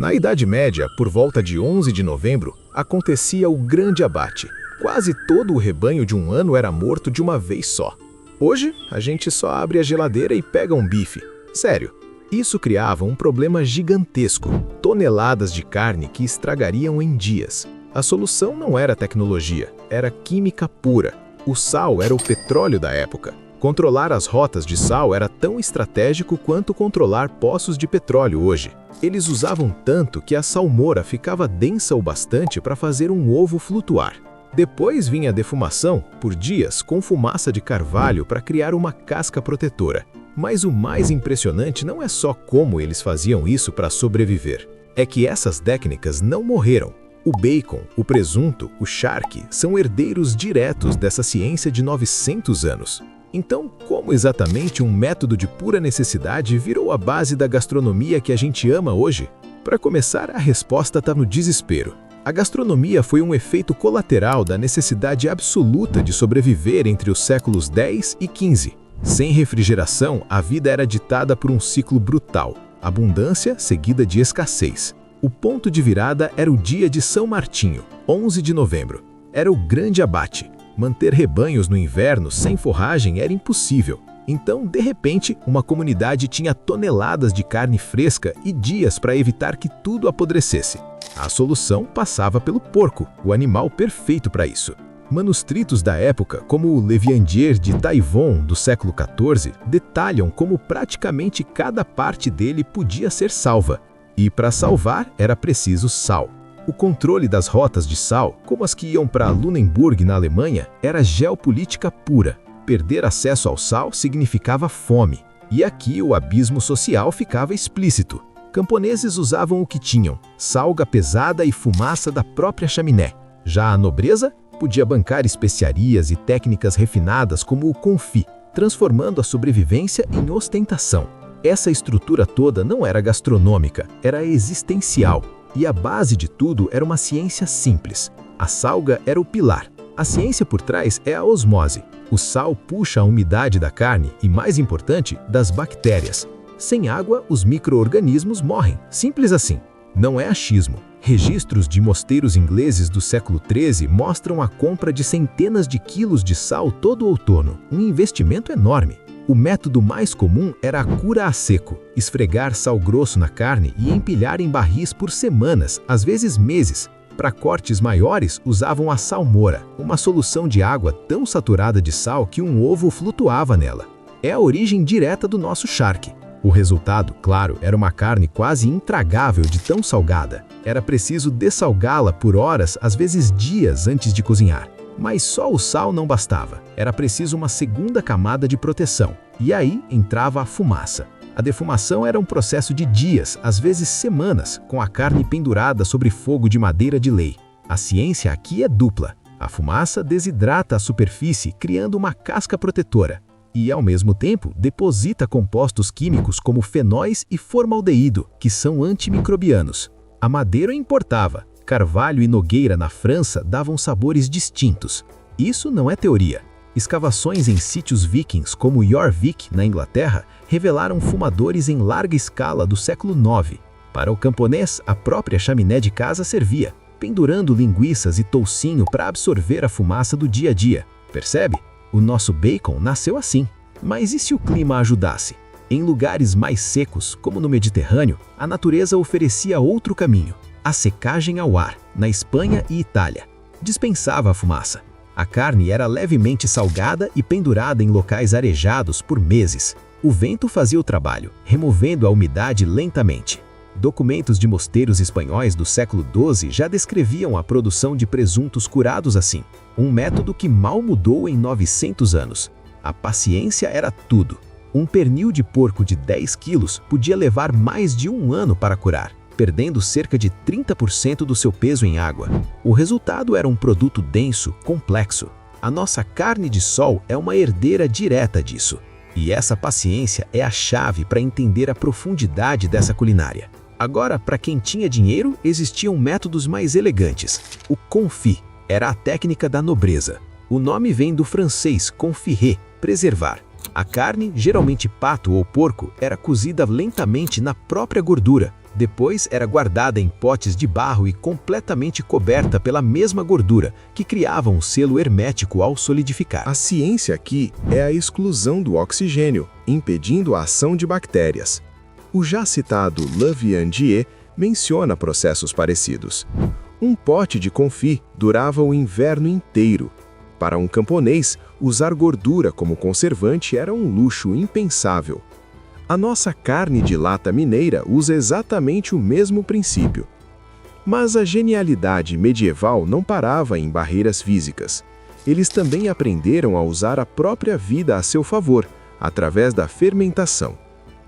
Na Idade Média, por volta de 11 de novembro, acontecia o grande abate. Quase todo o rebanho de um ano era morto de uma vez só. Hoje, a gente só abre a geladeira e pega um bife. Sério, isso criava um problema gigantesco. Toneladas de carne que estragariam em dias. A solução não era tecnologia, era química pura. O sal era o petróleo da época. Controlar as rotas de sal era tão estratégico quanto controlar poços de petróleo hoje. Eles usavam tanto que a salmoura ficava densa o bastante para fazer um ovo flutuar. Depois vinha a defumação, por dias, com fumaça de carvalho para criar uma casca protetora. Mas o mais impressionante não é só como eles faziam isso para sobreviver. É que essas técnicas não morreram. O bacon, o presunto, o charque são herdeiros diretos dessa ciência de 900 anos. Então, como exatamente um método de pura necessidade virou a base da gastronomia que a gente ama hoje? Para começar, a resposta está no desespero. A gastronomia foi um efeito colateral da necessidade absoluta de sobreviver entre os séculos X e XV. Sem refrigeração, a vida era ditada por um ciclo brutal: abundância seguida de escassez. O ponto de virada era o dia de São Martinho, 11 de novembro. Era o grande abate. Manter rebanhos no inverno sem forragem era impossível. Então, de repente, uma comunidade tinha toneladas de carne fresca e dias para evitar que tudo apodrecesse. A solução passava pelo porco, o animal perfeito para isso. Manuscritos da época, como o Le Viandier de Taillevent, do século XIV, detalham como praticamente cada parte dele podia ser salva. E para salvar, era preciso sal. O controle das rotas de sal, como as que iam para Lunenburg, na Alemanha, era geopolítica pura. Perder acesso ao sal significava fome. E aqui o abismo social ficava explícito. Camponeses usavam o que tinham: salga pesada e fumaça da própria chaminé. Já a nobreza podia bancar especiarias e técnicas refinadas como o confit, transformando a sobrevivência em ostentação. Essa estrutura toda não era gastronômica, era existencial. E a base de tudo era uma ciência simples. A salga era o pilar. A ciência por trás é a osmose. O sal puxa a umidade da carne e, mais importante, das bactérias. Sem água, os micro-organismos morrem. Simples assim. Não é achismo. Registros de mosteiros ingleses do século XIII mostram a compra de centenas de quilos de sal todo outono. Um investimento enorme. O método mais comum era a cura a seco, esfregar sal grosso na carne e empilhar em barris por semanas, às vezes meses. Para cortes maiores, usavam a salmoura, uma solução de água tão saturada de sal que um ovo flutuava nela. É a origem direta do nosso charque. O resultado, claro, era uma carne quase intragável de tão salgada. Era preciso dessalgá-la por horas, às vezes dias antes de cozinhar. Mas só o sal não bastava. Era preciso uma segunda camada de proteção. E aí entrava a fumaça. A defumação era um processo de dias, às vezes semanas, com a carne pendurada sobre fogo de madeira de lei. A ciência aqui é dupla. A fumaça desidrata a superfície, criando uma casca protetora. E, ao mesmo tempo, deposita compostos químicos como fenóis e formaldeído, que são antimicrobianos. A madeira importava. Carvalho e nogueira na França davam sabores distintos. Isso não é teoria. Escavações em sítios vikings como Jorvik, na Inglaterra, revelaram fumadores em larga escala do século IX. Para o camponês, a própria chaminé de casa servia, pendurando linguiças e toucinho para absorver a fumaça do dia a dia. Percebe? O nosso bacon nasceu assim. Mas e se o clima ajudasse? Em lugares mais secos, como no Mediterrâneo, a natureza oferecia outro caminho: a secagem ao ar, na Espanha e Itália. Dispensava a fumaça. A carne era levemente salgada e pendurada em locais arejados por meses. O vento fazia o trabalho, removendo a umidade lentamente. Documentos de mosteiros espanhóis do século XII já descreviam a produção de presuntos curados assim, um método que mal mudou em 900 anos. A paciência era tudo. Um pernil de porco de 10 quilos podia levar mais de um ano para curar, perdendo cerca de 30% do seu peso em água. O resultado era um produto denso, complexo. A nossa carne de sol é uma herdeira direta disso. E essa paciência é a chave para entender a profundidade dessa culinária. Agora, para quem tinha dinheiro, existiam métodos mais elegantes. O confit era a técnica da nobreza. O nome vem do francês confire, preservar. A carne, geralmente pato ou porco, era cozida lentamente na própria gordura, Depois era guardada em potes de barro e completamente coberta pela mesma gordura, que criava um selo hermético ao solidificar. A ciência aqui é a exclusão do oxigênio, impedindo a ação de bactérias. O já citado Lavoisier menciona processos parecidos. Um pote de confit durava o inverno inteiro. Para um camponês, usar gordura como conservante era um luxo impensável. A nossa carne de lata mineira usa exatamente o mesmo princípio. Mas a genialidade medieval não parava em barreiras físicas. Eles também aprenderam a usar a própria vida a seu favor, através da fermentação.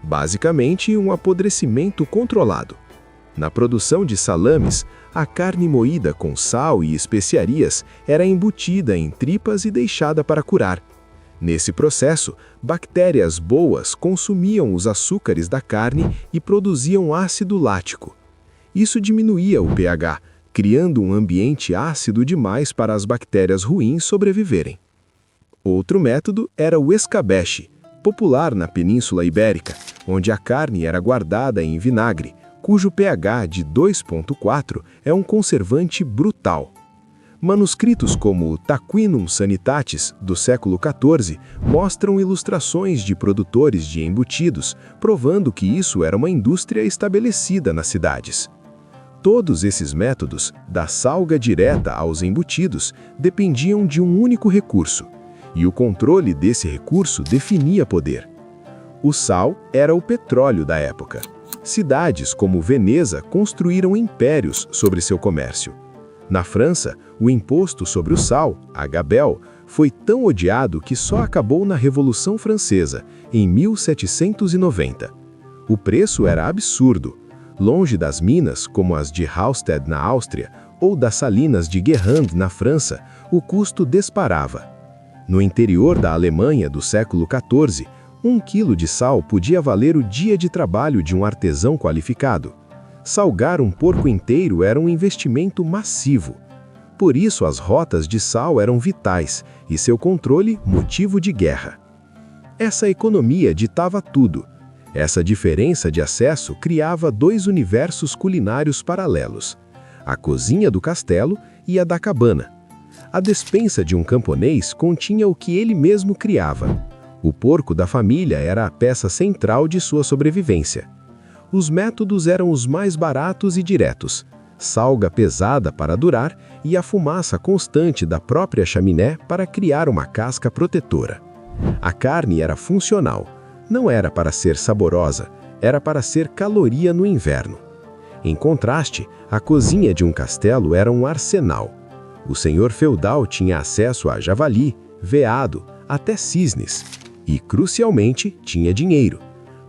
Basicamente, um apodrecimento controlado. Na produção de salames, a carne moída com sal e especiarias era embutida em tripas e deixada para curar. Nesse processo, bactérias boas consumiam os açúcares da carne e produziam ácido lático. Isso diminuía o pH, criando um ambiente ácido demais para as bactérias ruins sobreviverem. Outro método era o escabeche, popular na Península Ibérica, onde a carne era guardada em vinagre, cujo pH de 2,4 é um conservante brutal. Manuscritos como o Tarquinum Sanitatis, do século XIV, mostram ilustrações de produtores de embutidos, provando que isso era uma indústria estabelecida nas cidades. Todos esses métodos, da salga direta aos embutidos, dependiam de um único recurso, e o controle desse recurso definia poder. O sal era o petróleo da época. Cidades como Veneza construíram impérios sobre seu comércio. Na França, o imposto sobre o sal, a gabelle, foi tão odiado que só acabou na Revolução Francesa, em 1790. O preço era absurdo. Longe das minas, como as de Hallstatt na Áustria, ou das salinas de Guérande na França, o custo disparava. No interior da Alemanha do século XIV, 1 quilo de sal podia valer o dia de trabalho de um artesão qualificado. Salgar um porco inteiro era um investimento massivo. Por isso, as rotas de sal eram vitais e seu controle motivo de guerra. Essa economia ditava tudo. Essa diferença de acesso criava 2 universos culinários paralelos: a cozinha do castelo e a da cabana. A despensa de um camponês continha o que ele mesmo criava. O porco da família era a peça central de sua sobrevivência. Os métodos eram os mais baratos e diretos: salga pesada para durar e a fumaça constante da própria chaminé para criar uma casca protetora. A carne era funcional, não era para ser saborosa, era para ser caloria no inverno. Em contraste, a cozinha de um castelo era um arsenal. O senhor feudal tinha acesso a javali, veado, até cisnes. E, crucialmente, tinha dinheiro.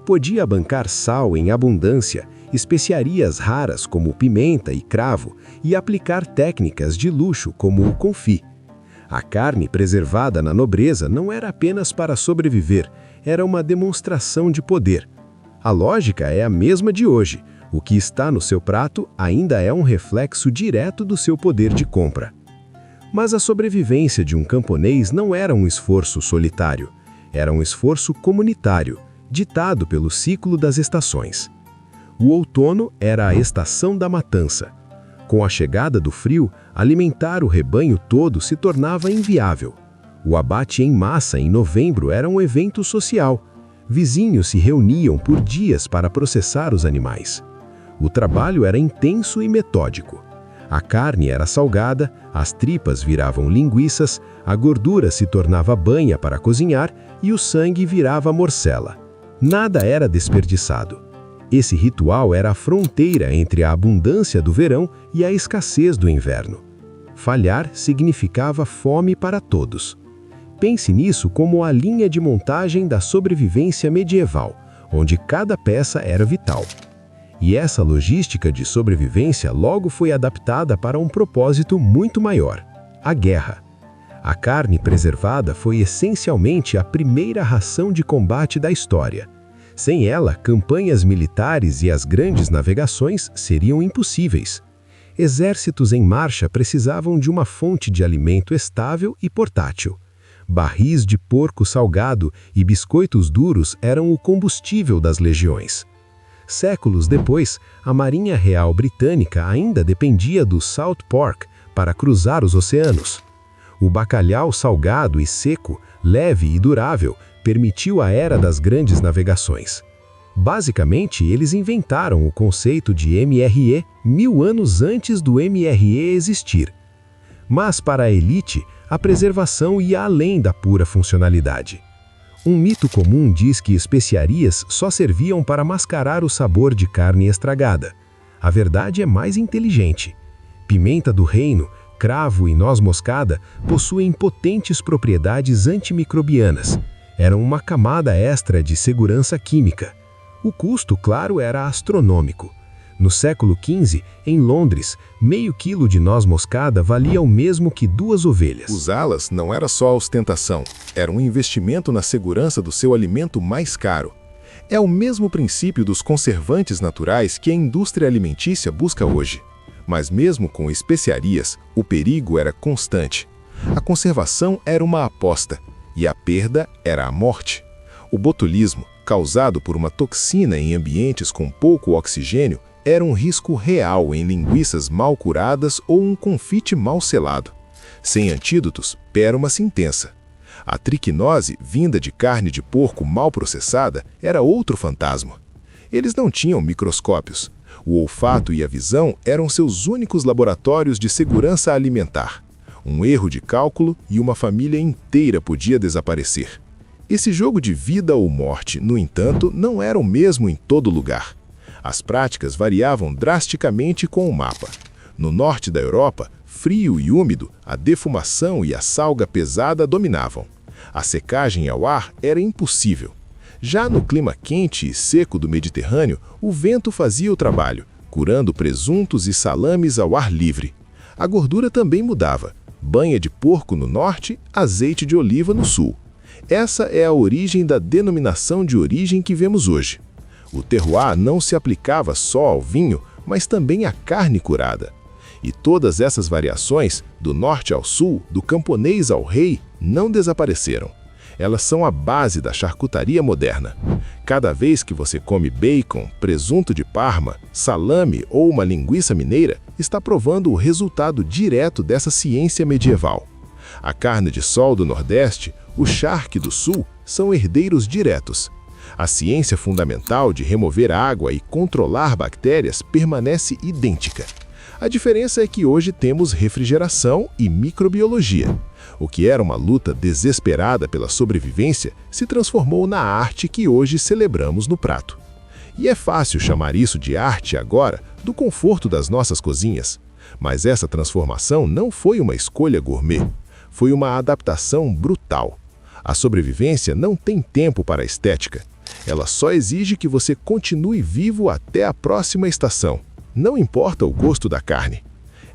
Podia bancar sal em abundância, especiarias raras como pimenta e cravo e aplicar técnicas de luxo como o confit. A carne preservada na nobreza não era apenas para sobreviver, era uma demonstração de poder. A lógica é a mesma de hoje. O que está no seu prato ainda é um reflexo direto do seu poder de compra. Mas a sobrevivência de um camponês não era um esforço solitário, era um esforço comunitário, ditado pelo ciclo das estações. O outono era a estação da matança. Com a chegada do frio, alimentar o rebanho todo se tornava inviável. O abate em massa em novembro era um evento social. Vizinhos se reuniam por dias para processar os animais. O trabalho era intenso e metódico. A carne era salgada, as tripas viravam linguiças, a gordura se tornava banha para cozinhar e o sangue virava morcela. Nada era desperdiçado. Esse ritual era a fronteira entre a abundância do verão e a escassez do inverno. Falhar significava fome para todos. Pense nisso como a linha de montagem da sobrevivência medieval, onde cada peça era vital. E essa logística de sobrevivência logo foi adaptada para um propósito muito maior: a guerra. A carne preservada foi essencialmente a primeira ração de combate da história. Sem ela, campanhas militares e as grandes navegações seriam impossíveis. Exércitos em marcha precisavam de uma fonte de alimento estável e portátil. Barris de porco salgado e biscoitos duros eram o combustível das legiões. Séculos depois, a Marinha Real Britânica ainda dependia do Salt Pork para cruzar os oceanos. O bacalhau salgado e seco, leve e durável, permitiu a era das grandes navegações. Basicamente, eles inventaram o conceito de MRE 1000 anos antes do MRE existir. Mas para a elite, a preservação ia além da pura funcionalidade. Um mito comum diz que especiarias só serviam para mascarar o sabor de carne estragada. A verdade é mais inteligente. Pimenta do reino, cravo e noz moscada possuem potentes propriedades antimicrobianas. Eram uma camada extra de segurança química. O custo, claro, era astronômico. No século XV, em Londres, meio quilo de noz moscada valia o mesmo que 2 ovelhas. Usá-las não era só ostentação, era um investimento na segurança do seu alimento mais caro. É o mesmo princípio dos conservantes naturais que a indústria alimentícia busca hoje. Mas mesmo com especiarias, o perigo era constante. A conservação era uma aposta, e a perda era a morte. O botulismo, causado por uma toxina em ambientes com pouco oxigênio, era um risco real em linguiças mal curadas ou um confite mal selado. Sem antídotos, pérma-se intensa. A triquinose, vinda de carne de porco mal processada, era outro fantasma. Eles não tinham microscópios. O olfato e a visão eram seus únicos laboratórios de segurança alimentar. Um erro de cálculo e uma família inteira podia desaparecer. Esse jogo de vida ou morte, no entanto, não era o mesmo em todo lugar. As práticas variavam drasticamente com o mapa. No norte da Europa, frio e úmido, a defumação e a salga pesada dominavam. A secagem ao ar era impossível. Já no clima quente e seco do Mediterrâneo, o vento fazia o trabalho, curando presuntos e salames ao ar livre. A gordura também mudava. Banha de porco no norte, azeite de oliva no sul. Essa é a origem da denominação de origem que vemos hoje. O terroir não se aplicava só ao vinho, mas também à carne curada. E todas essas variações, do norte ao sul, do camponês ao rei, não desapareceram. Elas são a base da charcutaria moderna. Cada vez que você come bacon, presunto de Parma, salame ou uma linguiça mineira, está provando o resultado direto dessa ciência medieval. A carne de sol do Nordeste, o charque do Sul, são herdeiros diretos. A ciência fundamental de remover água e controlar bactérias permanece idêntica. A diferença é que hoje temos refrigeração e microbiologia. O que era uma luta desesperada pela sobrevivência se transformou na arte que hoje celebramos no prato. E é fácil chamar isso de arte agora, do conforto das nossas cozinhas. Mas essa transformação não foi uma escolha gourmet. Foi uma adaptação brutal. A sobrevivência não tem tempo para a estética. Ela só exige que você continue vivo até a próxima estação. Não importa o gosto da carne.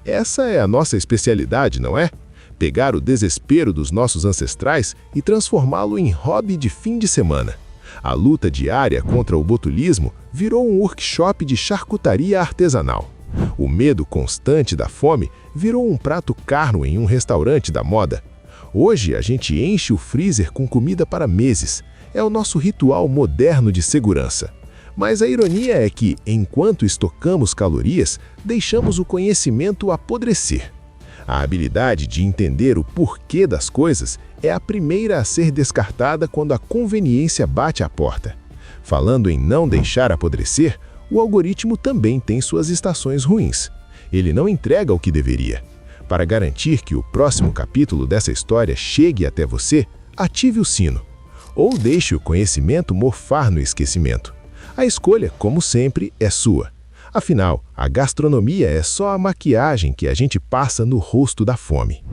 Essa é a nossa especialidade, não é? Pegar o desespero dos nossos ancestrais e transformá-lo em hobby de fim de semana. A luta diária contra o botulismo virou um workshop de charcutaria artesanal. O medo constante da fome virou um prato caro em um restaurante da moda. Hoje a gente enche o freezer com comida para meses. É o nosso ritual moderno de segurança. Mas a ironia é que, enquanto estocamos calorias, deixamos o conhecimento apodrecer. A habilidade de entender o porquê das coisas é a primeira a ser descartada quando a conveniência bate à porta. Falando em não deixar apodrecer, o algoritmo também tem suas estações ruins. Ele não entrega o que deveria. Para garantir que o próximo capítulo dessa história chegue até você, ative o sino. Ou deixe o conhecimento morfar no esquecimento. A escolha, como sempre, é sua. Afinal, a gastronomia é só a maquiagem que a gente passa no rosto da fome.